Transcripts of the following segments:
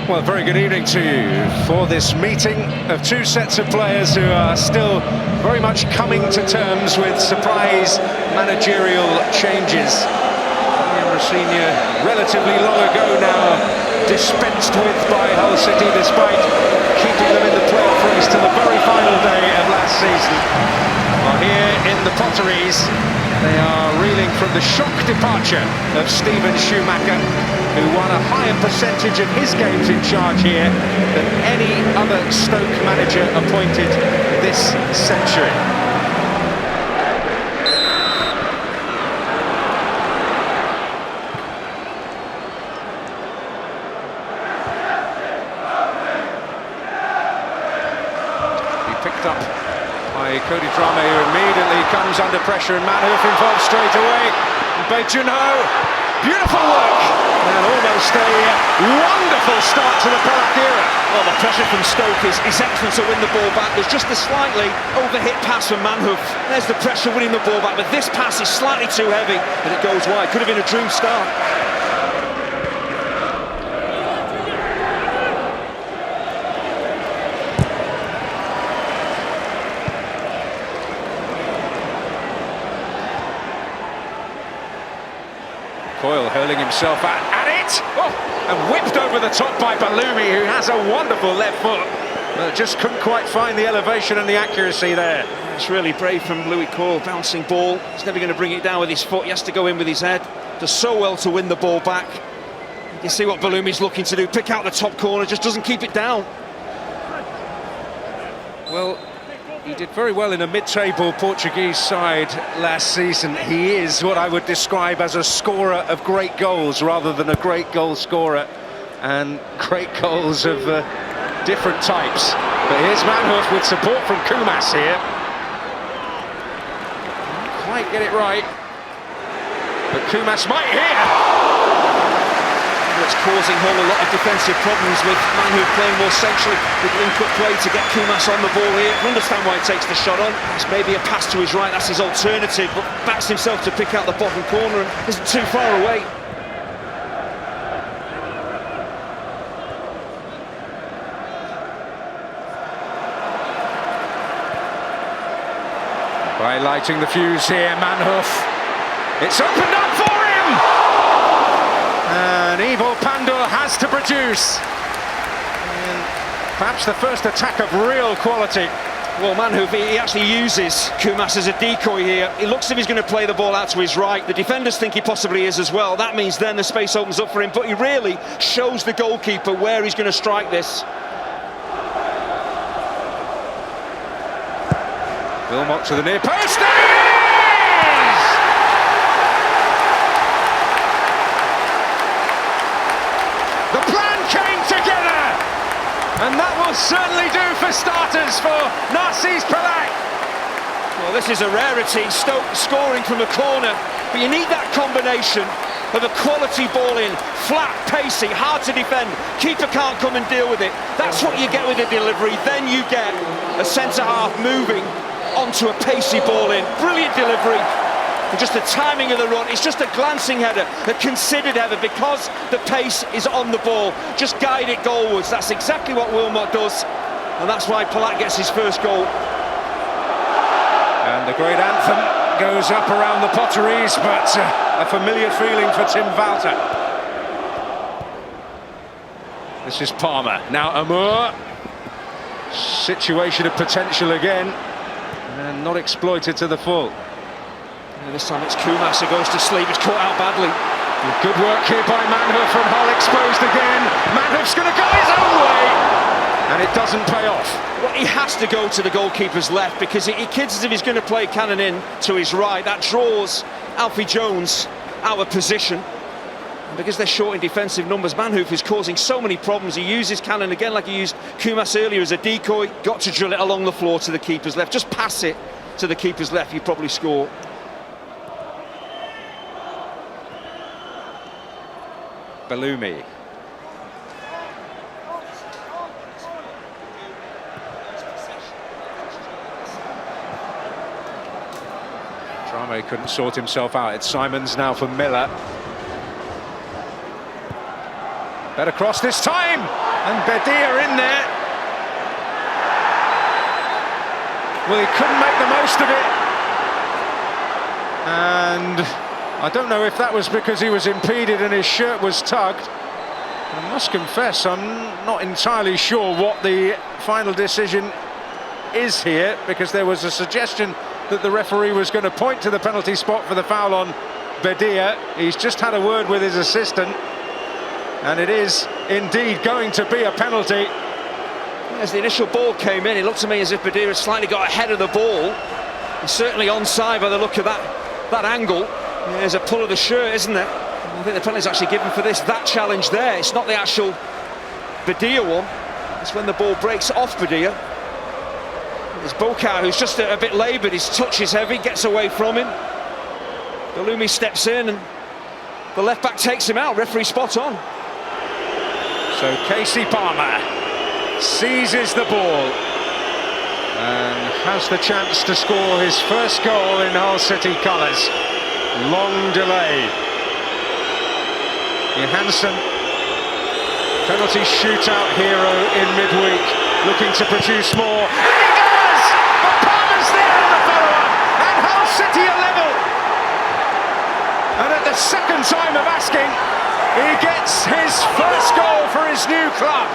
Well, very good evening to you for this meeting of two sets of players who are still very much coming to terms with surprise managerial changes. Senior, relatively long ago now, dispensed with by Hull City despite keeping them in the playoff race to the very final day of last season. Well, here in the Potteries, they are reeling from the shock departure of Steven Schumacher, who won a higher percentage of his games in charge here than any other Stoke manager appointed this century. Picked up by Cody Drame, who immediately comes under pressure, and Manhoof involved straight away. Bejuno, beautiful work, and almost a wonderful start to the Palak era. Well, the pressure from Stoke is excellent to win the ball back. There's just a slightly overhit pass from Manhoof. There's the pressure winning the ball back, but this pass is slightly too heavy, and it goes wide. Could have been a dream start. Coyle hurling himself at it, and whipped over the top by Baloumi, who has a wonderful left foot, but just couldn't quite find the elevation and the accuracy there. It's really brave from Louis Coyle, bouncing ball. He's never going to bring it down with his foot. He has to go in with his head. Does so well to win the ball back. You see what Baloumi's looking to do, pick out the top corner, just doesn't keep it down. Well, he did very well in a mid-table Portuguese side last season. He is what I would describe as a scorer of great goals rather than a great goal scorer, and great goals of different types. But here's Manhoof with support from Kumas here. Didn't quite get it right, but Kumas might here. It's causing Hull a lot of defensive problems, with Manhoof playing more centrally with link-up play to get Kumas on the ball here. I understand why he takes the shot on. It's maybe a pass to his right, that's his alternative, but backs himself to pick out the bottom corner and isn't too far away. By lighting the fuse here, Manhoof. It's opened up for him! And Ivo Pandor has to produce. And perhaps the first attack of real quality. Well, Manhoof, he actually uses Kumas as a decoy here. He looks as if he's going to play the ball out to his right. The defenders think he possibly is as well. That means then the space opens up for him, but he really shows the goalkeeper where he's going to strike this. Wilmot to the near post. There it is! The plan came together, and that will certainly do for starters for Narcís Palak. Well, this is a rarity, Stoke scoring from a corner, but you need that combination of a quality ball in, flat, pacey, hard to defend. Keeper can't come and deal with it. That's what you get with a delivery. Then you get a centre-half moving onto a pacey ball in. Brilliant delivery. And just the timing of the run, it's just a glancing header, a considered header, because the pace is on the ball. Just guide it goalwards. That's exactly what Wilmot does, and that's why Palak gets his first goal. And the great anthem goes up around the Potteries, but a familiar feeling for Tim Walter. This is Palmer. Now Amour. Situation of potential again, and not exploited to the full. This time it's Kumas who goes to sleep. It's caught out badly. Good work here by Manhoof, and Hull exposed again. Manhoof's going to go his own way, and it doesn't pay off. Well, he has to go to the goalkeeper's left, because he kids as if he's going to play Cannon in to his right. That draws Alfie Jones out of position. And because they're short in defensive numbers, Manhoof is causing so many problems. He uses Cannon again like he used Kumas earlier as a decoy. Got to drill it along the floor to the keeper's left. Just pass it to the keeper's left, you probably score. Baloumi. Drame couldn't sort himself out. It's Simons now for Miller. Better cross this time, and Bedia in there. Well, he couldn't make the most of it. And I don't know if that was because he was impeded and his shirt was tugged. I must confess, I'm not entirely sure what the final decision is here, because there was a suggestion that the referee was going to point to the penalty spot for the foul on Bedia. He's just had a word with his assistant, and it is indeed going to be a penalty. As the initial ball came in, it looked to me as if Bedia had slightly got ahead of the ball. He's certainly onside by the look of that angle. There's a pull of the shirt, isn't there? I think the penalty's actually given for that challenge there. It's not the actual Bedia one. It's when the ball breaks off Bedia. It's Bokar, who's just a bit laboured. His touch is heavy, gets away from him. Bellumi steps in and the left back takes him out. Referee spot on. So Casey Palmer seizes the ball and has the chance to score his first goal in Hull City colours. Long delay. Johansson, penalty shootout hero in midweek, looking to produce more. And he does! But Palmer's there on the follow-up, and Hull City are level. And at the second time of asking, he gets his first goal for his new club.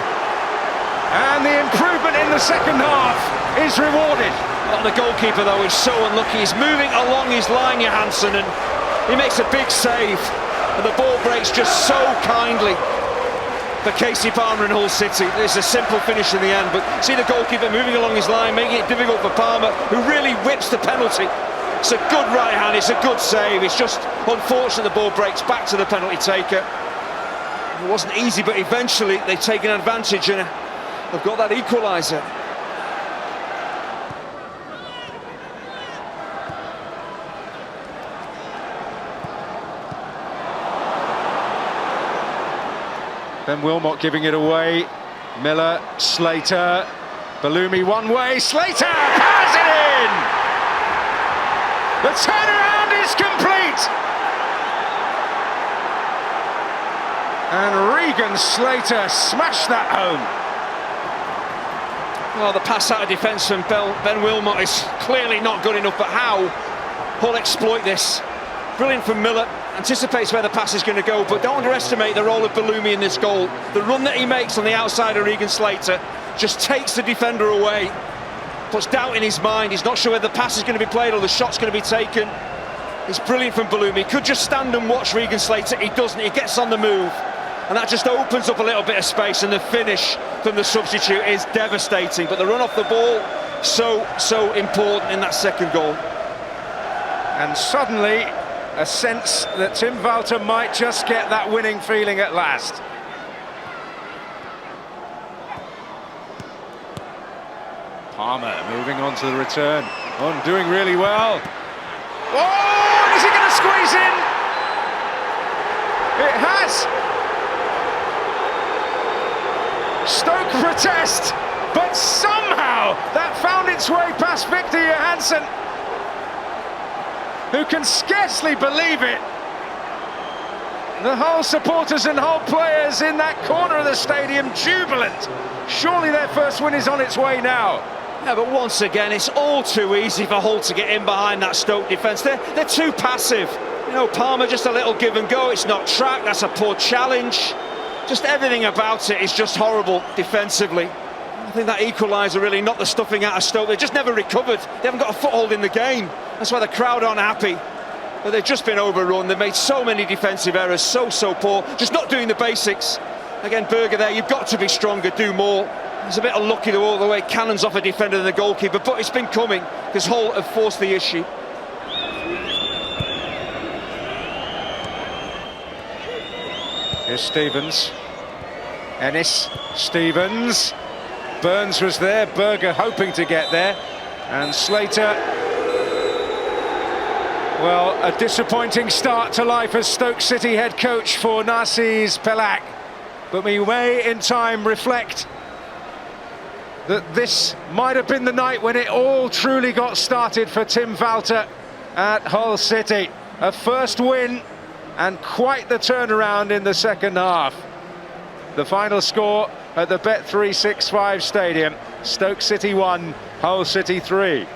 And the improvement in the second half is rewarded. Well, the goalkeeper, though, is so unlucky. He's moving along his line, Johansson, and he makes a big save. And the ball breaks just so kindly for Casey Palmer and Hull City. It's a simple finish in the end, but see the goalkeeper moving along his line, making it difficult for Palmer, who really whips the penalty. It's a good right hand, it's a good save. It's just unfortunate the ball breaks back to the penalty taker. It wasn't easy, but eventually they've taken advantage and they've got that equaliser. Ben Wilmot giving it away. Miller, Slater, Bellumi one way. Slater powers it in! The turnaround is complete! And Regan Slater smashed that home. Well, the pass out of defence from Ben Wilmot is clearly not good enough, but how Hull exploit this? Brilliant from Miller, anticipates where the pass is going to go, but don't underestimate the role of Bellumi in this goal. The run that he makes on the outside of Regan Slater just takes the defender away, puts doubt in his mind. He's not sure whether the pass is going to be played or the shot's going to be taken. It's brilliant from Bellumi. He could just stand and watch Regan Slater. He doesn't. He gets on the move, and that just opens up a little bit of space, and the finish from the substitute is devastating. But the run off the ball, so important in that second goal. And suddenly a sense that Tim Walter might just get that winning feeling at last. Palmer moving on to the return. Doing really well. Oh, is he going to squeeze in? It has. Stoke protest, but somehow that found its way past Victor Johansson, who can scarcely believe it. The Hull supporters and Hull players in that corner of the stadium jubilant. Surely their first win is on its way now. Yeah, but once again, it's all too easy for Hull to get in behind that Stoke defence. They're too passive. You know, Palmer just a little give and go. It's not tracked. That's a poor challenge. Just everything about it is just horrible defensively. I think that equaliser really knocked the stuffing out of Stoke. They've just never recovered. They haven't got a foothold in the game. That's why the crowd aren't happy. But they've just been overrun. They've made so many defensive errors, so poor. Just not doing the basics. Again, Berger there, you've got to be stronger, do more. It's a bit unlucky the way cannons off a defender than the goalkeeper, but it's been coming because Hull have forced the issue. Here's Stevens. Ennis, Stevens. Burns was there, Berger hoping to get there, and Slater. Well, a disappointing start to life as Stoke City head coach for Narcís Pelak, but we may in time reflect that this might have been the night when it all truly got started for Tim Walter at Hull City. A first win and quite the turnaround in the second half. The final score at the Bet365 Stadium: Stoke City 1, Hull City 3.